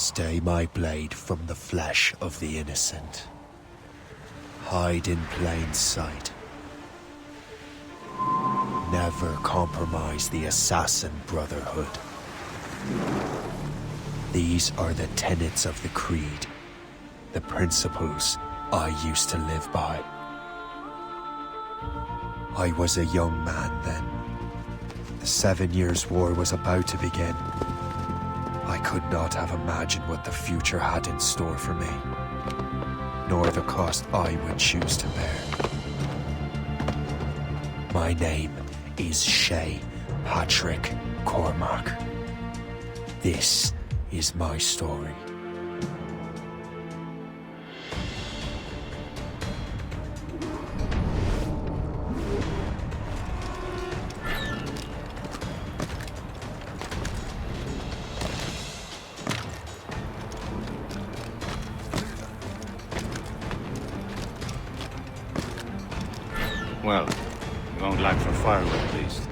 Stay my blade from the flesh of the innocent. Hide in plain sight. Never compromise the assassin brotherhood. These are the tenets of the creed, the principles I used to live by. I was a young man then. The 7 Years' War was about to begin. I could not have imagined what the future had in store for me, nor the cost I would choose to bear. My name is Shay Patrick Cormac. This is my story. Well, you won't lack for firewood at least.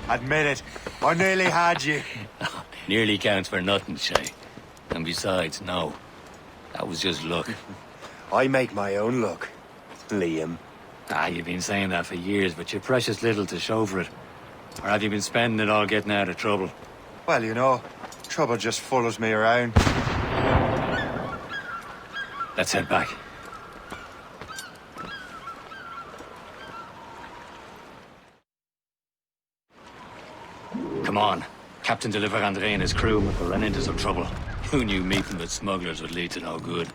Admit it, I nearly had you. Nearly counts for nothing, Shay. And besides, no. That was just luck. I make my own luck, Liam. You've been saying that for years, but you're precious little to show for it. Or have you been spending it all getting out of trouble? Well, you know, trouble just follows me around. Let's head back. Come on. Captain de Andre and his crew must have run into some trouble. Who knew meeting with smugglers would lead to no good?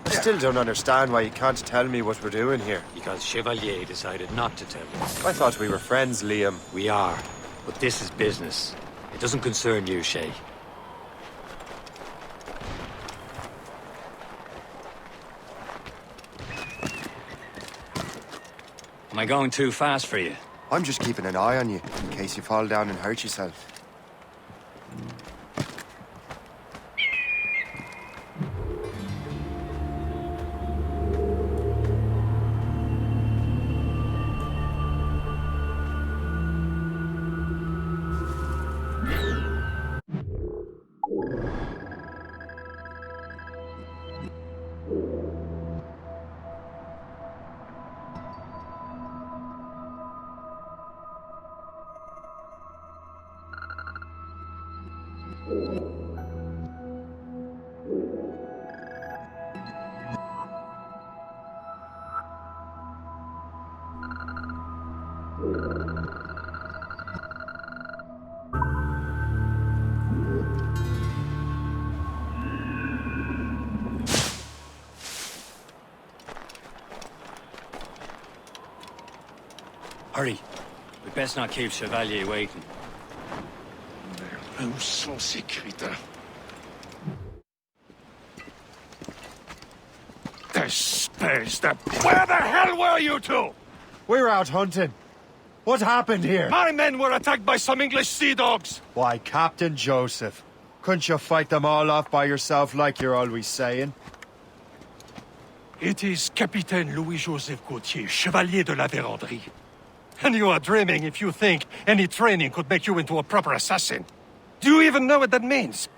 I still don't understand why you can't tell me what we're doing here. Because Chevalier decided not to tell you. I thought we were friends, Liam. We are, but this is business. It doesn't concern you, Shay. Am I going too fast for you? I'm just keeping an eye on you, in case you fall down and hurt yourself. Hurry. We best not keep Chevalier waiting. Où sont ces crétins? Where the hell were you two? We're out hunting. What happened here? My men were attacked by some English sea dogs. Why, Captain Joseph. Couldn't you fight them all off by yourself like you're always saying? It is Capitaine Louis-Joseph Gauthier, Chevalier de la Vérendrye. And you are dreaming if you think any training could make you into a proper assassin. Do you even know what that means?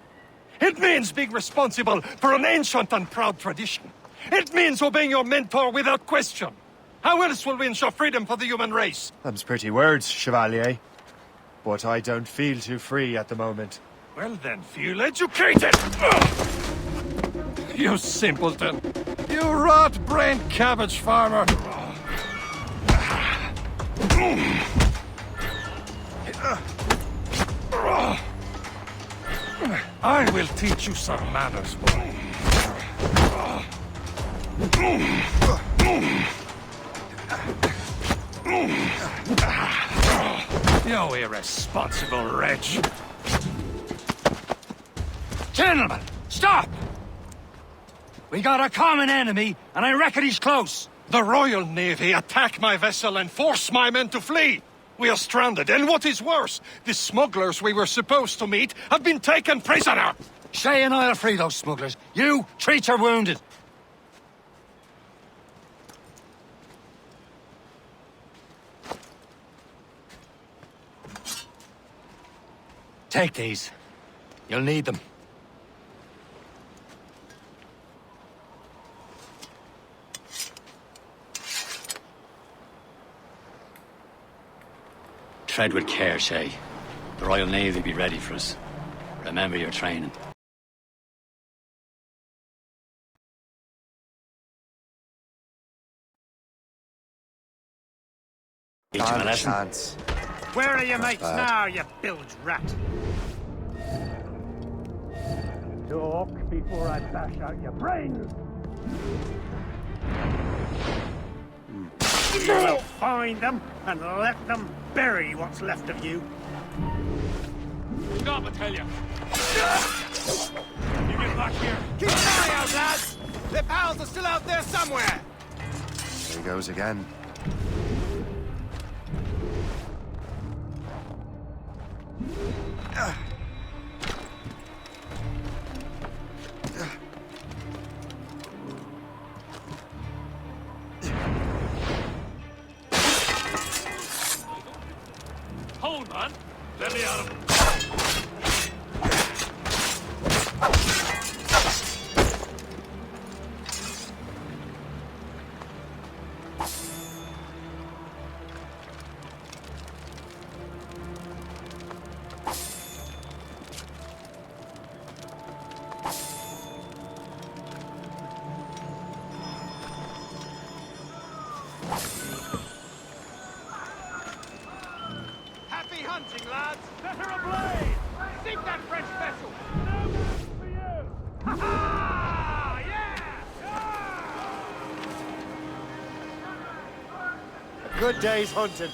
It means being responsible for an ancient and proud tradition. It means obeying your mentor without question. How else will we ensure freedom for the human race? Them's pretty words, Chevalier. But I don't feel too free at the moment. Well then, feel educated! You simpleton. You rat-brained cabbage farmer. I will teach you some manners, boy. You irresponsible wretch. Gentlemen, stop! We got a common enemy, and I reckon he's close. The Royal Navy attack my vessel and force my men to flee. We are stranded, and what is worse, the smugglers we were supposed to meet have been taken prisoner. Shay and I'll free those smugglers. You, treat your wounded. Take these. You'll need them. Tread with care, Shay. The Royal Navy will be ready for us. Remember your training. Teach him a Not a lesson. chance. Where are your mates bad. now, you bilge rat? Talk before I bash out your brains! You will find them and let them bury what's left of you. Stop, I tell you. You get back here. Keep an eye out, lads! Their pals are still out there somewhere! There he goes again. Hold on. Let me out of it. Happy hunting, lads! Set her ablaze! Sink that French vessel! No worries for you! Ha-ha! Yeah! Good day's hunting.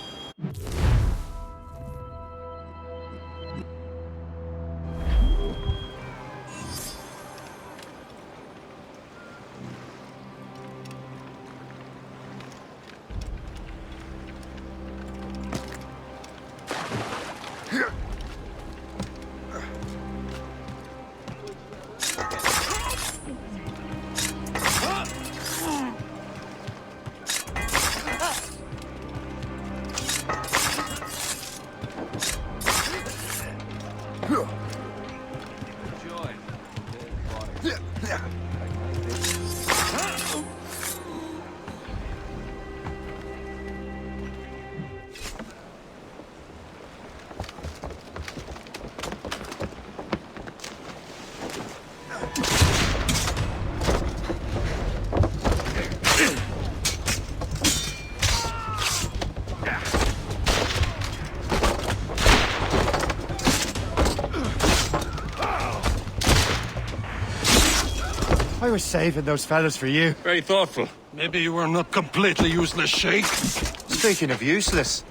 I was saving those fellas for you. Very thoughtful. Maybe you were not completely useless, Sheik. Speaking of useless,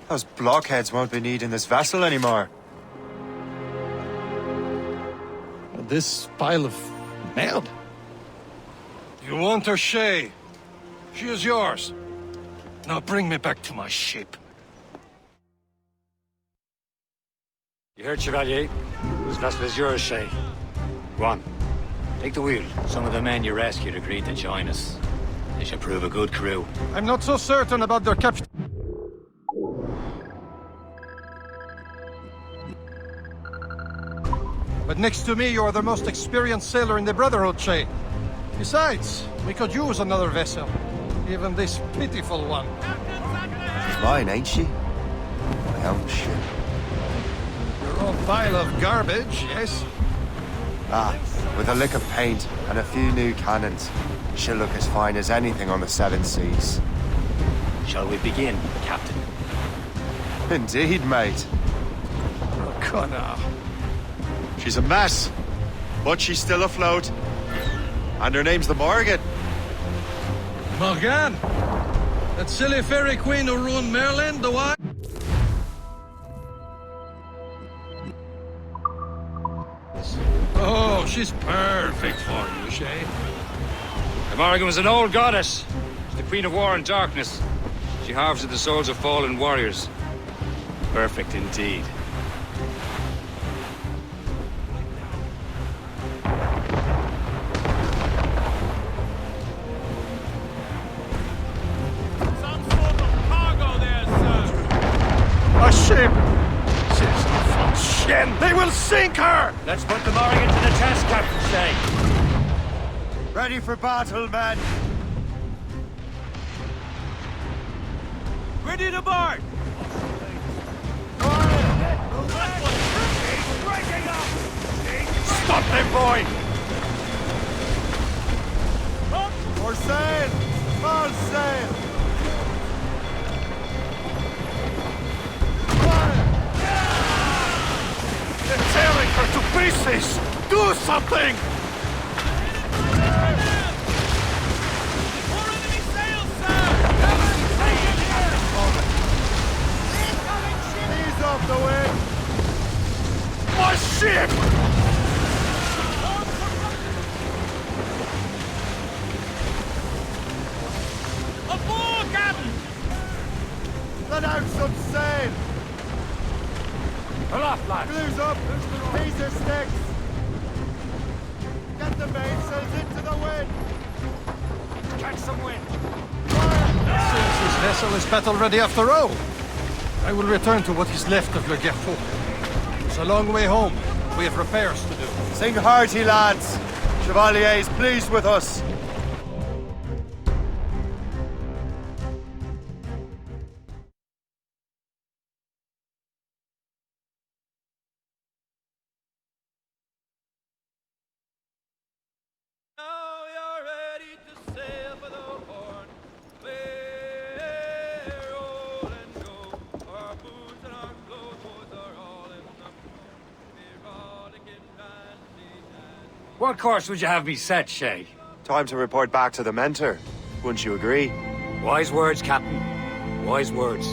those blockheads won't be needing this vessel anymore. This pile of mail? You want her, Shay? She is yours. Now bring me back to my ship. You heard, Chevalier? This vessel is yours, Shay. Go on. Take the wheel. Some of the men you rescued agreed to join us. They should prove a good crew. I'm not so certain about their captain. But next to me, you are the most experienced sailor in the Brotherhood, Shay. Besides, we could use another vessel. Even this pitiful one. She's mine, ain't she? My own ship. Your own pile of garbage, yes? Ah, with a lick of paint and a few new cannons, she'll look as fine as anything on the seven seas. Shall we begin, Captain? Indeed, mate. Oh, Connor. She's a mess, but she's still afloat. And her name's the Morgan. Morgan? That silly fairy queen who ruined Merlin, the wife? Oh, she's perfect for you, Shay. The Morgan was an old goddess. She's the Queen of War and Darkness. She harvested the souls of fallen warriors. Perfect indeed. Some sort of cargo there, sir! A ship! Citizen Fox Shen! They will sink her! Let's put the mooring into the test, Captain Shay. Ready for battle, men! Ready to board! Stop them, boy! For sail! Full sail! They're tearing her to pieces! Do something! More enemy sails, sir! Ease off the wind! My ship! Aboard, Captain! Let out some sail! Pull off, lads! Blues up! Piece of sticks! Get the mainsails into the wind! Catch some wind! Since this vessel is battle-ready after all, I will return to what is left of Le Gerfaut. It's a long way home. We have repairs to do. Sing hearty, lads! Chevalier is pleased with us. Now you're ready to sail for the Horn. Clear, roll and go. Our boots and our clothes are all in the We're rollicking dandy. What course would you have me set, Shay? Time to report back to the mentor. Wouldn't you agree? Wise words, Captain. Wise words.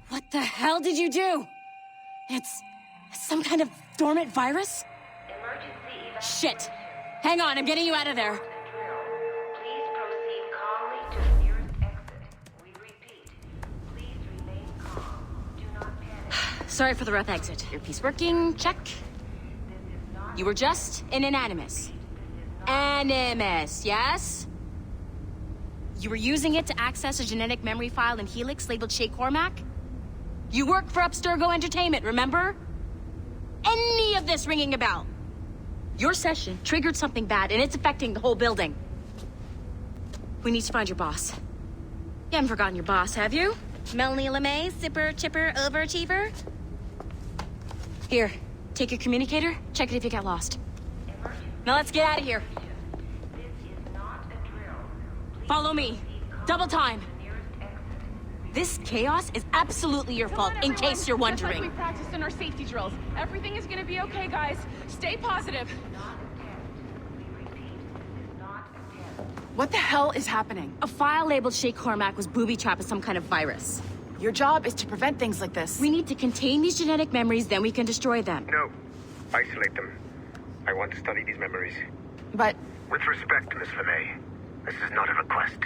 What the hell did you do? It's some kind of dormant virus? Shit! Hang on, I'm getting you out of there. Please proceed calmly to the nearest exit. We repeat, please remain calm. Do not panic. Sorry for the rough exit. Earpiece working, check. This is not You were just an animus. Animus, yes? You were using it to access a genetic memory file in Helix labeled Shay Cormac? You work for Abstergo Entertainment, remember? Any of this ringing a bell? Your session triggered something bad, and it's affecting the whole building. We need to find your boss. You haven't forgotten your boss, have you? Melanie LeMay, zipper, chipper, overachiever? Here, take your communicator, check it if you get lost. Now let's get out of here. This is not a drill. Please Follow me. Double time. nearest exit. This chaos is absolutely your fault, in case you're Just like wondering. we practiced in our safety drills. Everything is gonna be okay, guys. Stay positive. Not attempt. We repeat, this is not attempt. What the hell is happening? A file labeled Shay Cormac was booby-trapped with some kind of virus. Your job is to prevent things like this. We need to contain these genetic memories, then we can destroy them. No. Isolate them. I want to study these memories. But With respect, Miss LeMay, this is not a request.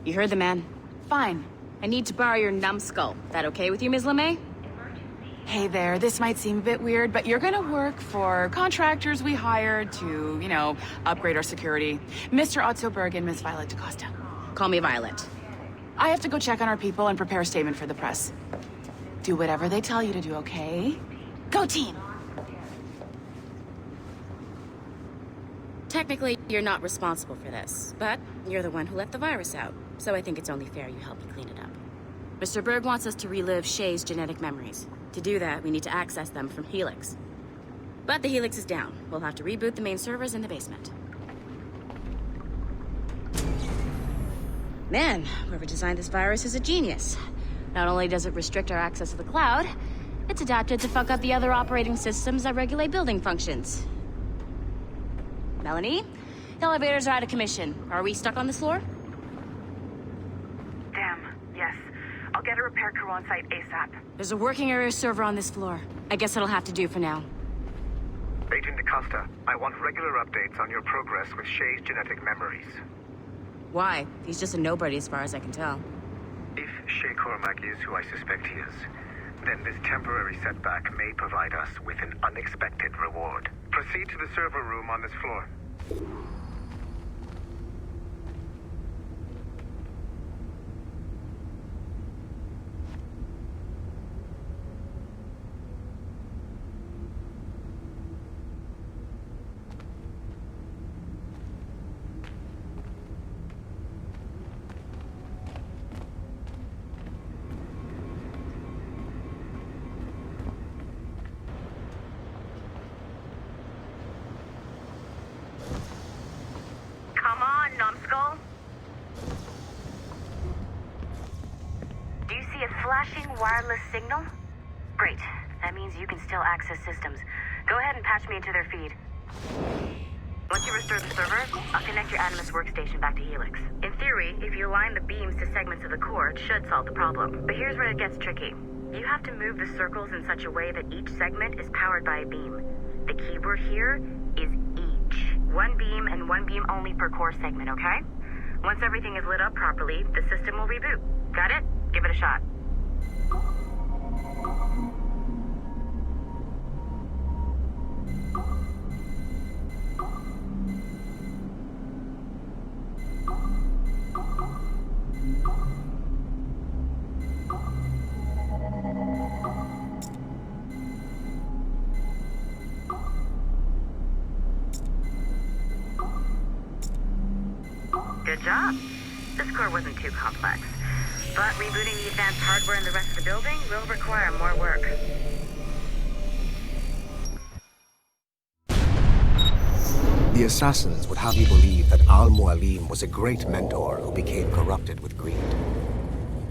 You heard the man. fine. I need to borrow your numbskull. That okay with you, Ms. LeMay? Hey there, this might seem a bit weird, but you're gonna work for contractors we hired to, upgrade our security. Mr. Otto Berg and Miss Violet DaCosta. Call me Violet. I have to go check on our people and prepare a statement for the press. Do whatever they tell you to do, okay? Go team! Technically, you're not responsible for this, but you're the one who let the virus out, so I think it's only fair you help me clean it up. Mr. Berg wants us to relive Shay's genetic memories. To do that, we need to access them from Helix. But the Helix is down. We'll have to reboot the main servers in the basement. Man, whoever designed this virus is a genius. Not only does it restrict our access to the cloud, it's adapted to fuck up the other operating systems that regulate building functions. Melanie? The elevators are out of commission. Are we stuck on this floor? Damn, yes. I'll get a repair crew on site ASAP. There's a working area server on this floor. I guess it'll have to do for now. Agent DaCosta, I want regular updates on your progress with Shay's genetic memories. Why? He's just a nobody as far as I can tell. If Shay Cormac is who I suspect he is, then this temporary setback may provide us with an unexpected reward. Proceed to the server room on this floor. Come on, numbskull. Do you see a flashing wireless signal? Great. That means you can still access systems. Go ahead and patch me into their feed. Once you restore the server, I'll connect your Animus workstation back to Helix. In theory, if you align the beams to segments of the core, it should solve the problem. But here's where it gets tricky. You have to move the circles in such a way that each segment is powered by a beam. The keyword here is each. One beam and one beam only per core segment, okay? Once everything is lit up properly, the system will reboot. Got it? Give it a shot. Good job. This core wasn't too complex, but rebooting the advanced hardware in the rest of the building will require more work. The assassins would have you believe that Al-Mualim was a great mentor who became corrupted with greed,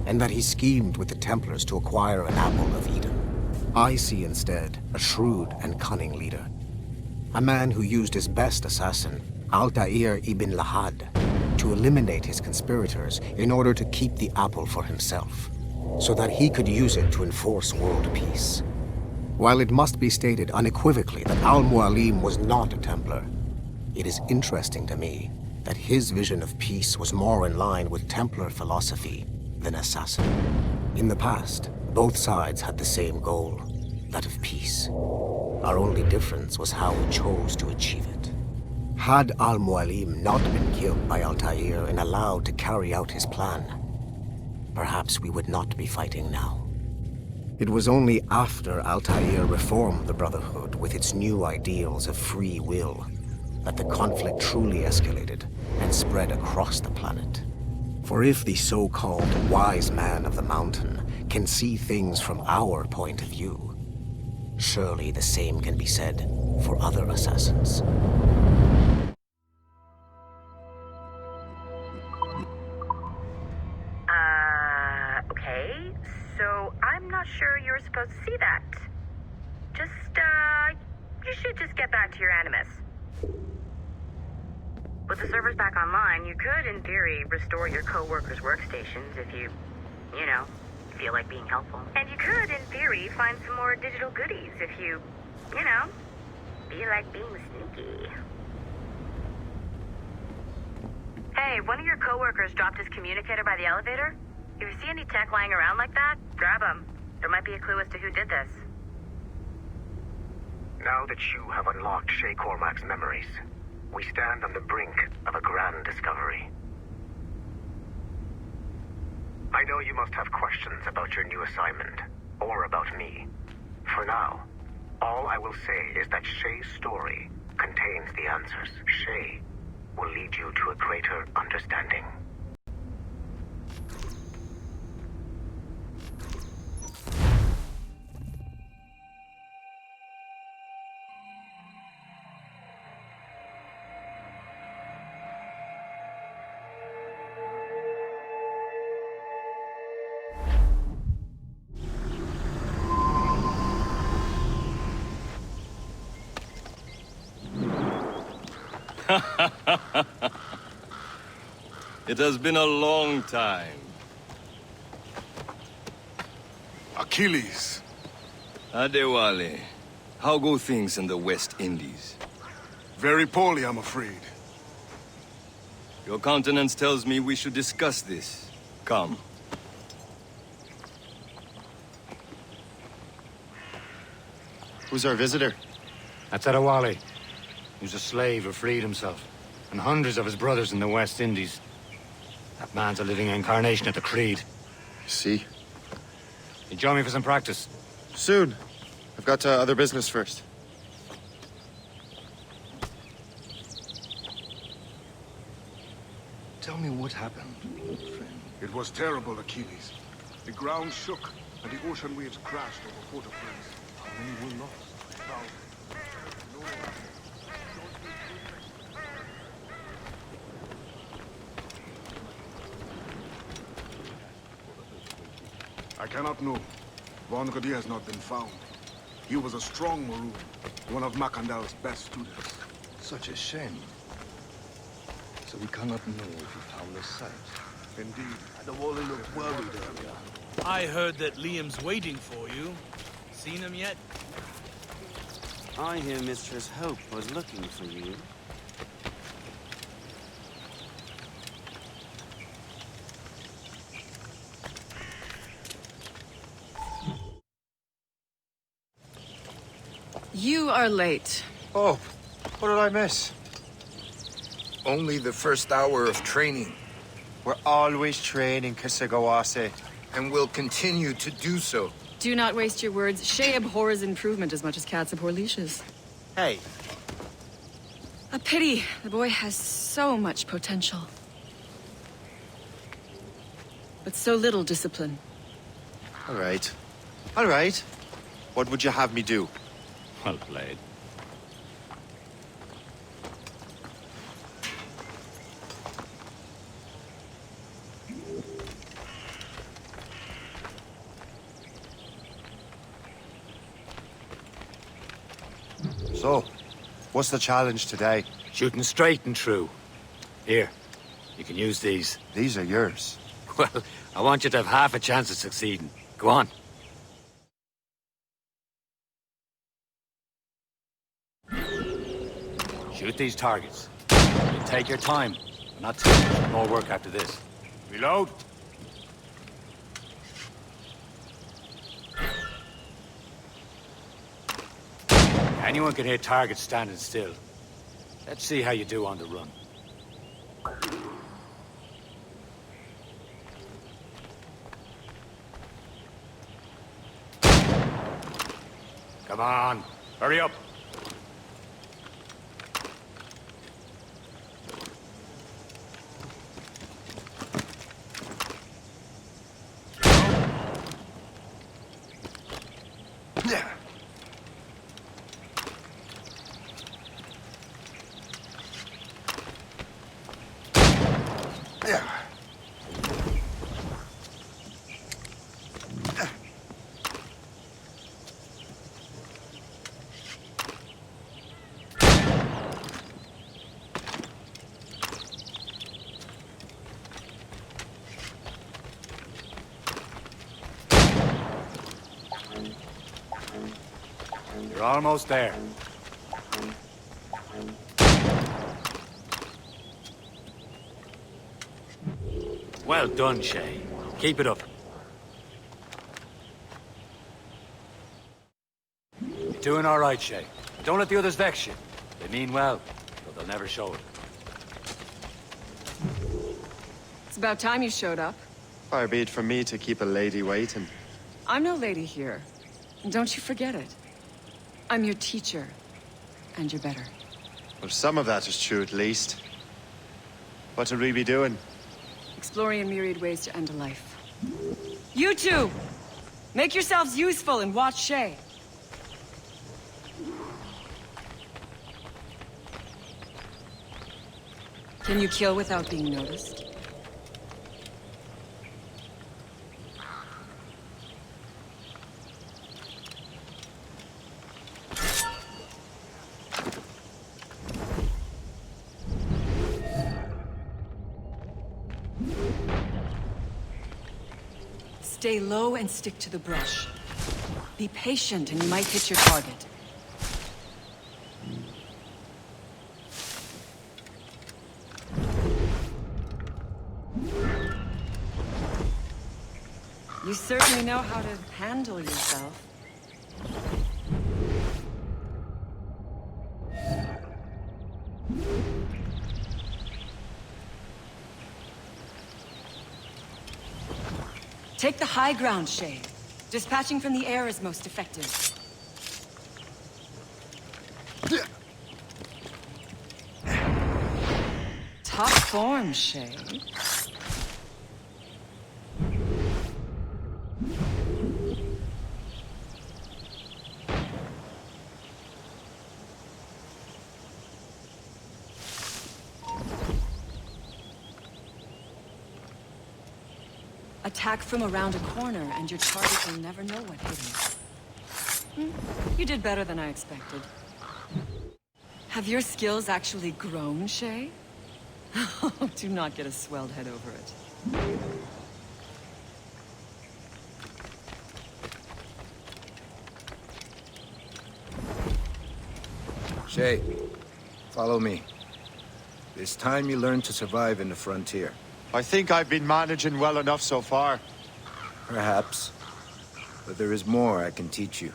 and that he schemed with the Templars to acquire an apple of Eden. I see instead a shrewd and cunning leader, a man who used his best assassin, Altair ibn Lahad, to eliminate his conspirators in order to keep the apple for himself, so that he could use it to enforce world peace. While it must be stated unequivocally that Al-Mualim was not a Templar, it is interesting to me that his vision of peace was more in line with Templar philosophy than assassin. In the past, both sides had the same goal, that of peace. Our only difference was how we chose to achieve it. Had Al-Mualim not been killed by Altair and allowed to carry out his plan, perhaps we would not be fighting now. It was only after Altair reformed the Brotherhood with its new ideals of free will that the conflict truly escalated and spread across the planet. For if the so-called wise man of the mountain can see things from our point of view, surely the same can be said for other assassins. Okay, so I'm not sure you're supposed to see that. You should just get back to your Animus. With the servers back online, you could, in theory, restore your co-workers' workstations if you feel like being helpful. And you could, in theory, find some more digital goodies if you feel like being sneaky. Hey, one of your co-workers dropped his communicator by the elevator. If you see any tech lying around like that, grab them. There might be a clue as to who did this. Now that you have unlocked Shay Cormac's memories, we stand on the brink of a grand discovery. I know you must have questions about your new assignment, or about me. For now, all I will say is that Shay's story contains the answers. Shay will lead you to a greater understanding. It has been a long time. Achilles. Adewale, how go things in the West Indies? Very poorly, I'm afraid. Your countenance tells me we should discuss this. Come. Who's our visitor? That's Adewale. He was a slave who freed himself. And hundreds of his brothers in the West Indies. That man's a living incarnation of the Creed. I see. You join me for some practice? Soon. I've got other business first. Tell me what happened, old friend. It was terrible, Achilles. The ground shook, and the ocean waves crashed over Port-au-Prince. How many were lost? I cannot know. Von Gaudier has not been found. He was a strong Maroon, one of Macandal's best students. Such a shame. So we cannot know if he found the site. Indeed. Adewale looked worried earlier. I heard that Liam's waiting for you. Seen him yet? I hear Mistress Hope was looking for you. You are late. Oh, what did I miss? Only the first hour of training, We're always training, Kisagawase. and will continue to do so. Do not waste your words. Shay abhors improvement as much as cats abhor leashes. Hey, A pity. The boy has so much potential. But so little discipline. all right. All right. What would you have me do? Well played. So, what's the challenge today? Shooting straight and true. Here, you can use these. These are yours. Well, I want you to have half a chance of succeeding. Go on. Shoot these targets. You take your time. Not too much more work after this. Reload. Anyone can hit targets standing still. Let's see how you do on the run. Come on, hurry up. You're almost there. Well done, Shay. Keep it up. You're doing all right, Shay. Don't let the others vex you. They mean well, but they'll never show it. It's about time you showed up. Far be it from me to keep a lady waiting. I'm no lady here. And don't you forget it. I'm your teacher. And you're better. Well, some of that is true at least. What would we be doing? Exploring a myriad ways to end a life. You two! Make yourselves useful and watch Shay. Can you kill without being noticed? Stay low and stick to the brush. Be patient and you might hit your target. You certainly know how to handle yourself. Take the high ground, Shay. Dispatching from the air is most effective. Top form, Shay. Attack from around a corner, and your target will never know what hit him. You did better than I expected. Have your skills actually grown, Shay? Do not get a swelled head over it. Shay, follow me. It's time you learn to survive in the frontier. I think I've been managing well enough so far. Perhaps. But there is more I can teach you.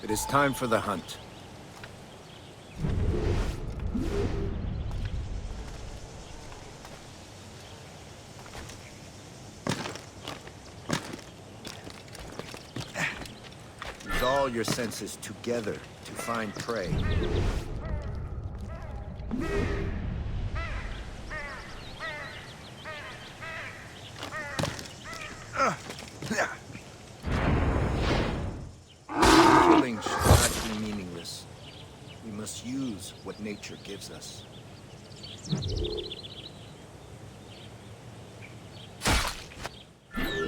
It is time for the hunt. Use all your senses together to find prey. Killing should not be meaningless. We must use what nature gives us.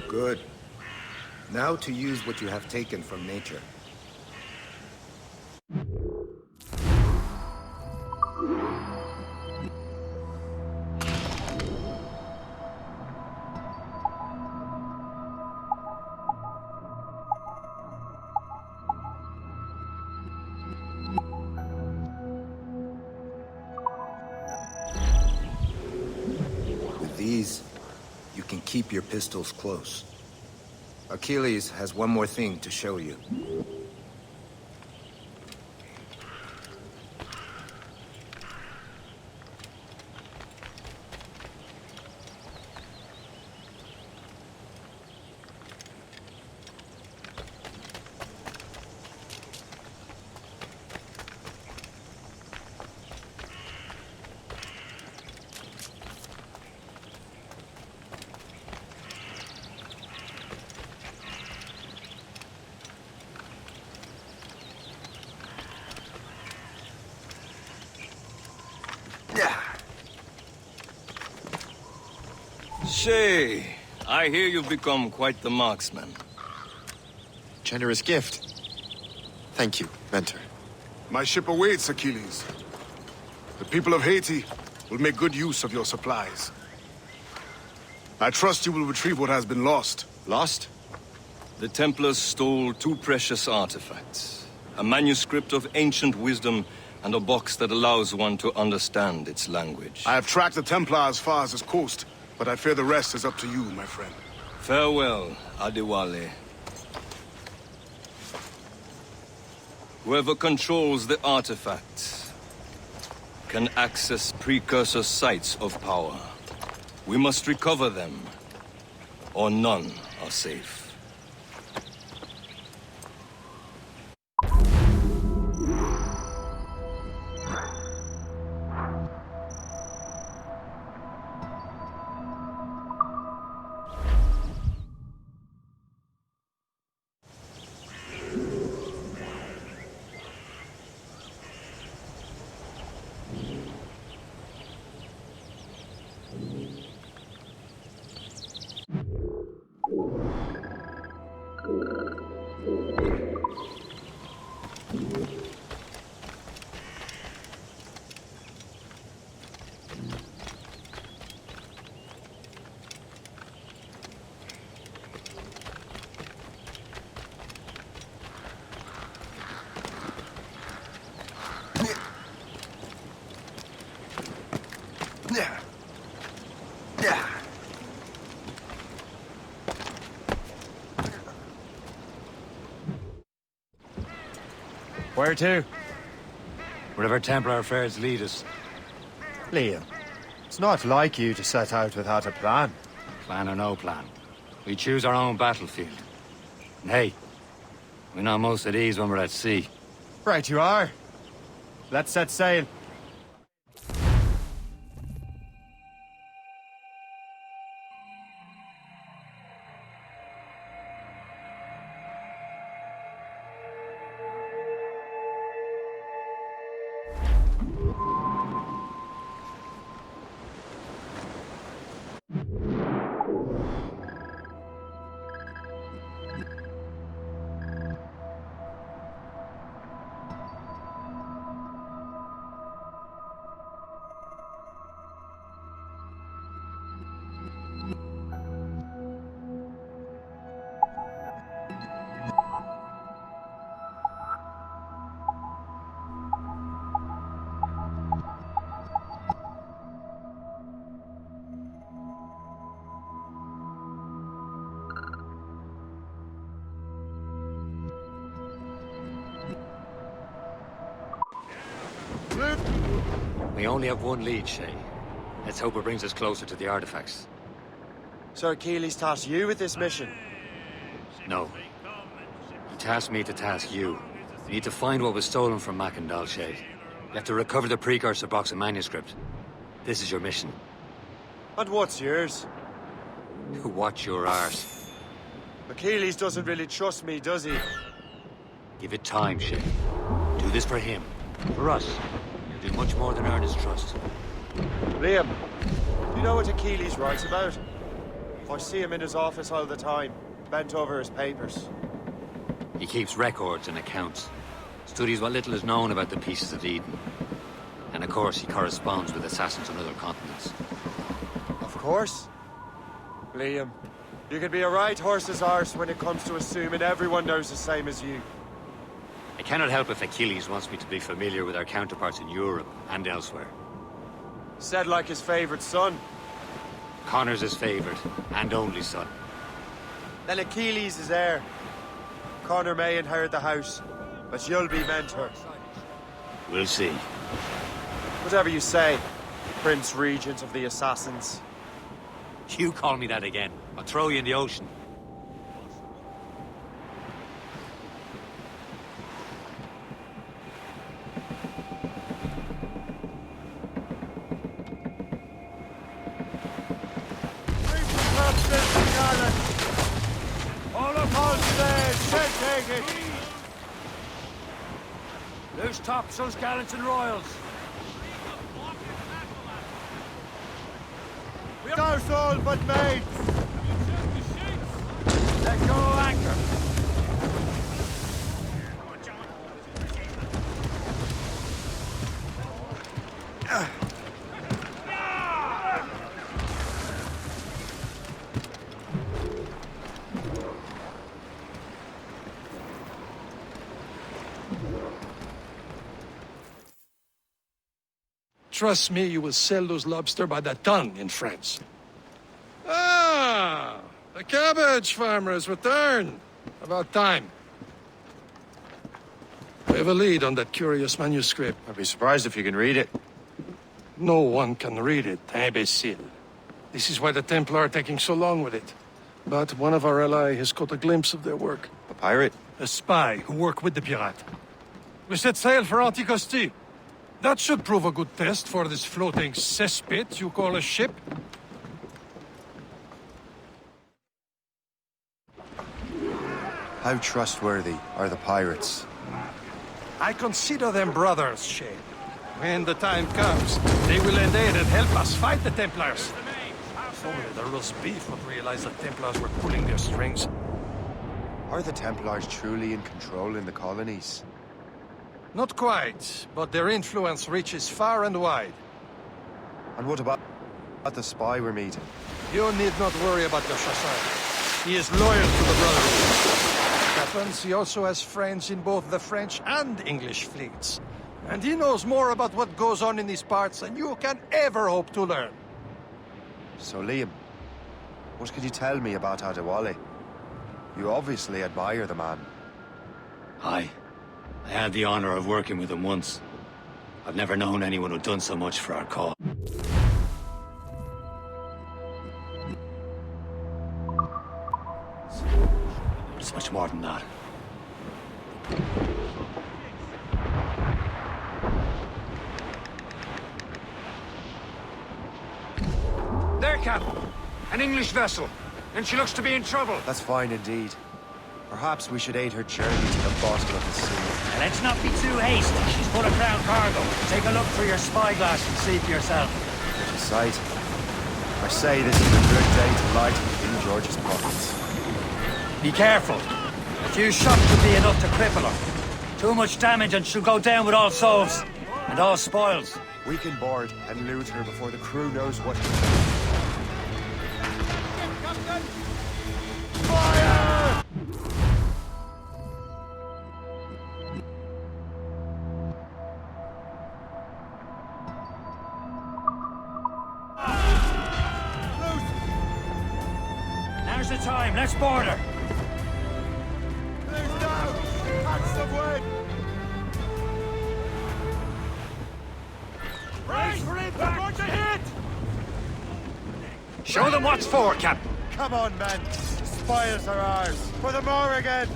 Good. Now to use what you have taken from nature. With these, you can keep your pistols close. Achilles has one more thing to show you. Shay, I hear you've become quite the marksman. Generous gift. Thank you, mentor. My ship awaits, Achilles. The people of Haiti will make good use of your supplies. I trust you will retrieve what has been lost. Lost? The Templars stole two precious artifacts. A manuscript of ancient wisdom and a box that allows one to understand its language. I have tracked the Templar as far as this coast, but I fear the rest is up to you, my friend. Farewell, Adewale. Whoever controls the artifacts can access precursor sites of power. We must recover them, or none are safe. Where to? Wherever Templar affairs lead us. Liam, it's not like you to set out without a plan. Plan or no plan. We choose our own battlefield. And hey, we know most at ease when we're at sea. Right you are. Let's set sail. We only have one lead, Shay. Let's hope it brings us closer to the artifacts. So Achilles tasked you with this mission? No. He tasked me to task you. We need to find what was stolen from Mackandal, Shay. You have to recover the precursor box and manuscript. This is your mission. And what's yours? Watch your arse. Achilles doesn't really trust me, does he? Give it time, Shay. Do this for him. For us. You'll do much more than earn his trust. Liam, do you know what Achilles writes about? I see him in his office all the time, bent over his papers. He keeps records and accounts. Studies what little is known about the Pieces of Eden. And of course, he corresponds with assassins on other continents. Of course. Liam, you can be a right horse's arse when it comes to assuming everyone knows the same as you. I cannot help if Achilles wants me to be familiar with our counterparts in Europe and elsewhere. Said like his favorite son. Connor's his favorite and only son. Then Achilles is heir. Connor may inherit the house, but you'll be mentor. We'll see. Whatever you say, Prince Regent of the Assassins. You call me that again, I'll throw you in the ocean. All upon stage, take it! Loose topsails, gallants and royals. Douse all but mates! Let go anchor. Trust me, you will sell those lobster by the ton in France. Ah, the cabbage farmer has returned. About time. We have a lead on that curious manuscript. I'd be surprised if you can read it. No one can read it, imbecile. This is why the Templar are taking so long with it. But one of our allies has caught a glimpse of their work. A pirate? A spy who worked with the pirate. We set sail for Anticosti. That should prove a good test for this floating cesspit you call a ship. How trustworthy are the pirates? I consider them brothers, Shay. When the time comes, they will lend aid and help us fight the Templars. Only the roast beef would realize the Templars were pulling their strings. Are the Templars truly in control in the colonies? Not quite, but their influence reaches far and wide. And what about the spy we're meeting? You need not worry about the chasseur. He is loyal to the Brotherhood. Happens he also has friends in both the French and English fleets. And he knows more about what goes on in these parts than you can ever hope to learn. So Liam, what can you tell me about Adewale? You obviously admire the man. Aye. I had the honor of working with him once. I've never known anyone who'd done so much for our cause. It's much more than that. There, Cap. An English vessel. And she looks to be in trouble. That's fine indeed. Perhaps we should aid her journey to the bottom of the sea. And let's not be too hasty. She's full of crown cargo. Take a look through your spyglass and see for yourself. There's a sight. I say this is a good day to lighten King George's pockets. Be careful. A few shots could be enough to cripple her. Too much damage and she'll go down with all souls. And all spoils. We can board and loot her before the crew knows what to do. Fire! Now's the time. Let's board her. Loose down! Catch some wind! Brace for impact! Going to hit! Show them what's for, Captain. Come on, men. The spoils are ours. For the Morrigan!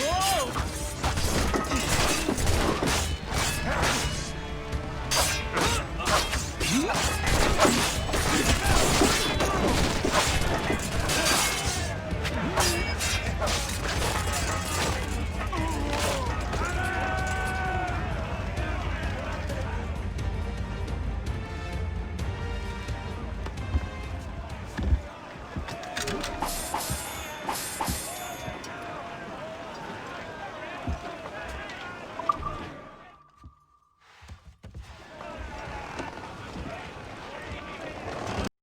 Whoa!